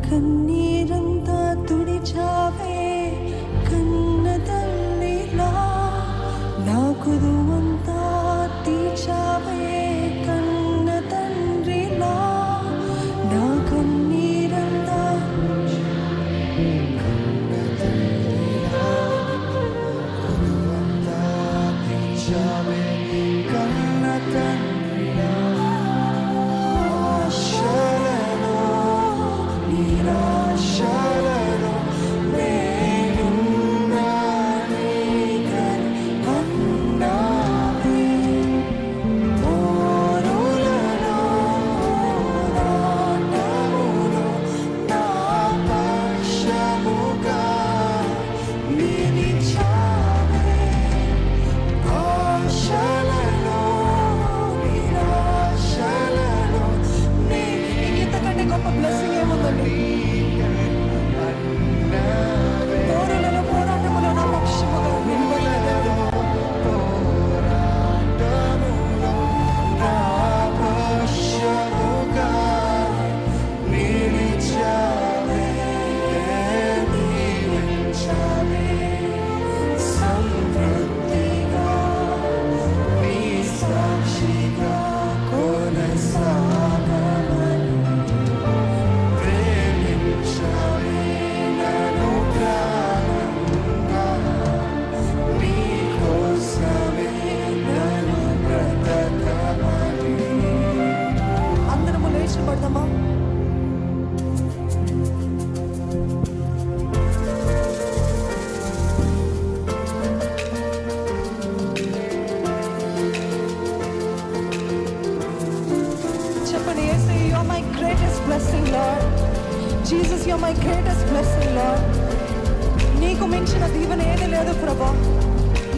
కన్నీరంతా తుడిచావే కన్న తల్లిలా, నా కుదువంతా తీర్చావే కన్న తండ్రిలా, నా కన్నీరంతా కన్న తల్లిలా, కుదువంతా తీర్చావే కన్న తండ్రిలా. నిరాశలలో నేనున్నానే అన్నావే, పోరులలో పోరాటములో నా పక్షముగా నిలిచావే, ఆశలలో నిరాశలలో ఇంతకంటే గొప్ప బ్లెస్సింగ్ ఏముందండి? పోరులలో పోరాటములో నా పక్షముగా నిలబడ్డావు, పోరాటములో నా పక్షముగా నిలిచావే, దీవించావే సమృద్ధిగా, నీ సాక్షిగా కొనసాగమని అందరము లేచి పడదామా? చెప్పండి, యేసయ్య, you are my greatest blessing, Lord. Jesus, you are my greatest blessing, Lord. నీకు మించిన దీవెన ఏది లేదు ప్రభా,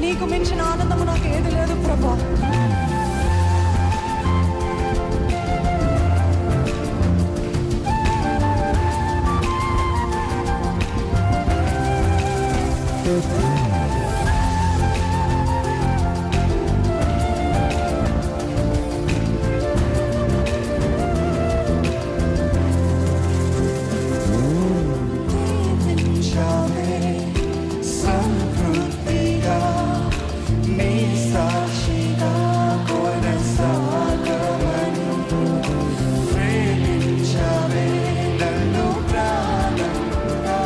నీకు మించిన ఆనందము నాకు ఏది లేదు ప్రభా. సమృద్ధిగా నీ సాక్షిగా కొనసాగమని ప్రేమించావే నన్ను ప్రాణంగా,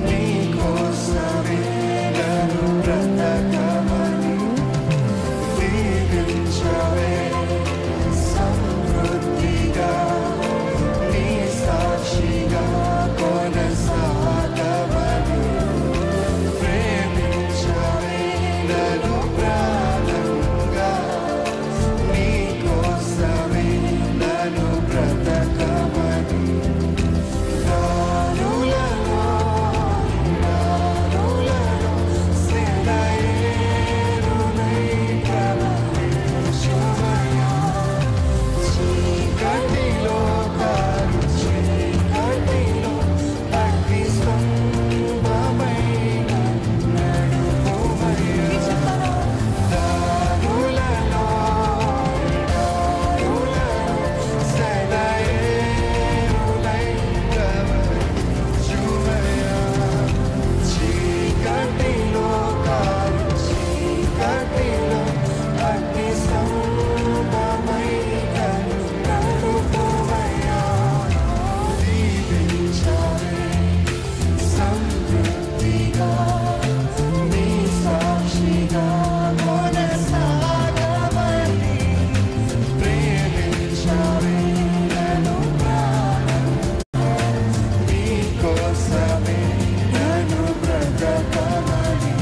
నీ కోసమే నన్ను బ్రతకమని దీవించావే సమృద్ధిగా, నీ సాక్షిగా కొనసాగమని ప్రేమించావే నన్ను ప్రాణంగా, నీ కోసమే నన్ను బ్రతకమని దారులలో సెలయేరునై ప్రవహించుమయ్యా, చీకటిలో కారు చీకటిలో అగ్ని స్తంభమైన నడుపుమయ్యా, దారులలో సెలయేరునై ప్రవహించుమయ్యా, చీకటిలో కారు చీకటిలో అగ్ని స్తంభమైన నడుపుమయ్యా, దీవించావే సమృద్ధిగా, నీ సాక్షిగా కొనసాగమని ప్రేమించావే నన్ను ప్రాణంగా, నీ కోసమే నన్ను బ్రతకమని.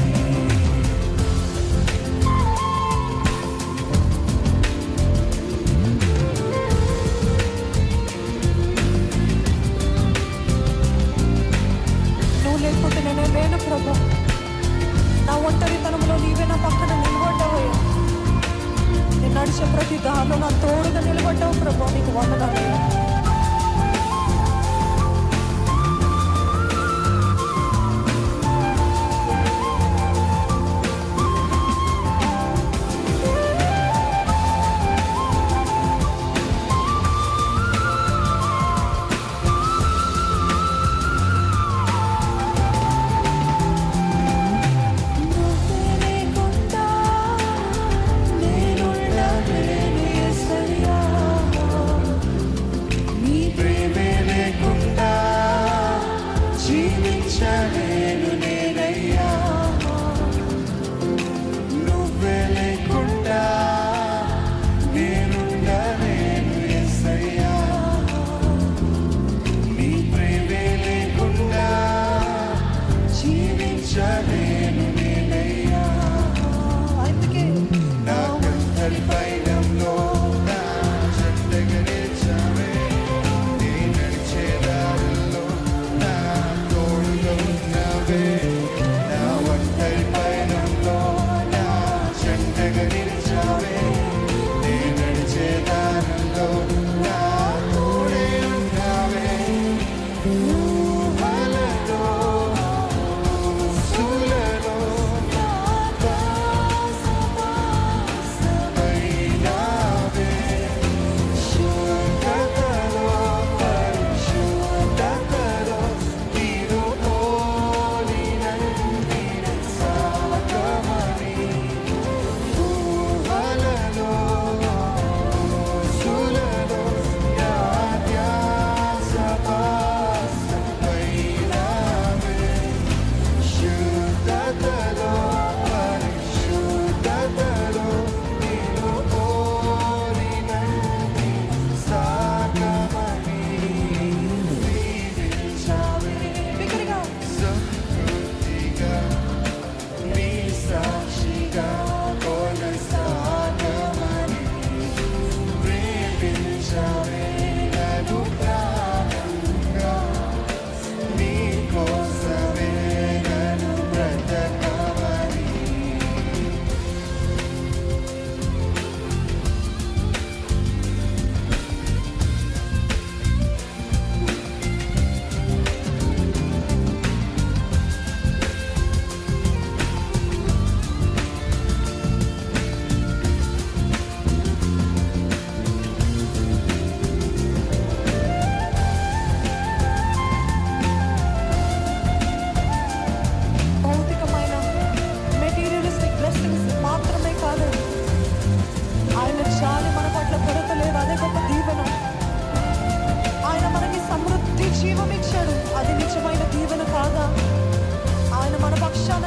నువ్వు లేకపోతే నేనే లేను ప్రభా, నా ఒంటరితనంలో నీవే నా పక్కన నిలబడ్డావయ్యా, నేను నడిచే ప్రతి దారిలో నా తోడుగా నిలబడ్డావు ప్రభా, నీకు వందనాలయ్యా.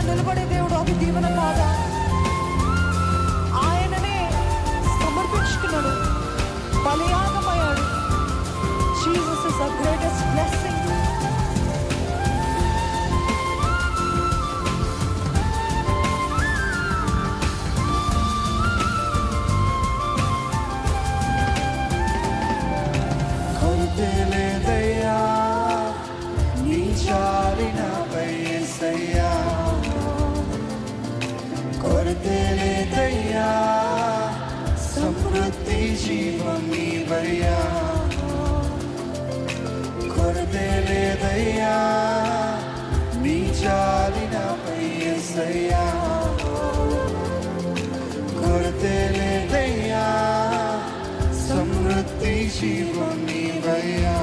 నిలబడే దేవుడు అది దీవెన కాదా? ఆయననే సమర్పించుకున్నాడు, బలియాగమయ్యాడు. Jesus is our greatest blessing. కొరతలేదయ్యా నీ చాలినపై యేసయ్యా, కొరతలేదయ్యా సమృద్ధి జీవం నీవయ్యా, కొరతలేదయ్యా నీ చాలినపై యేసయ్యా, కొరతలేదయ్యా సమృద్ధి జీవం నీవయ్యా.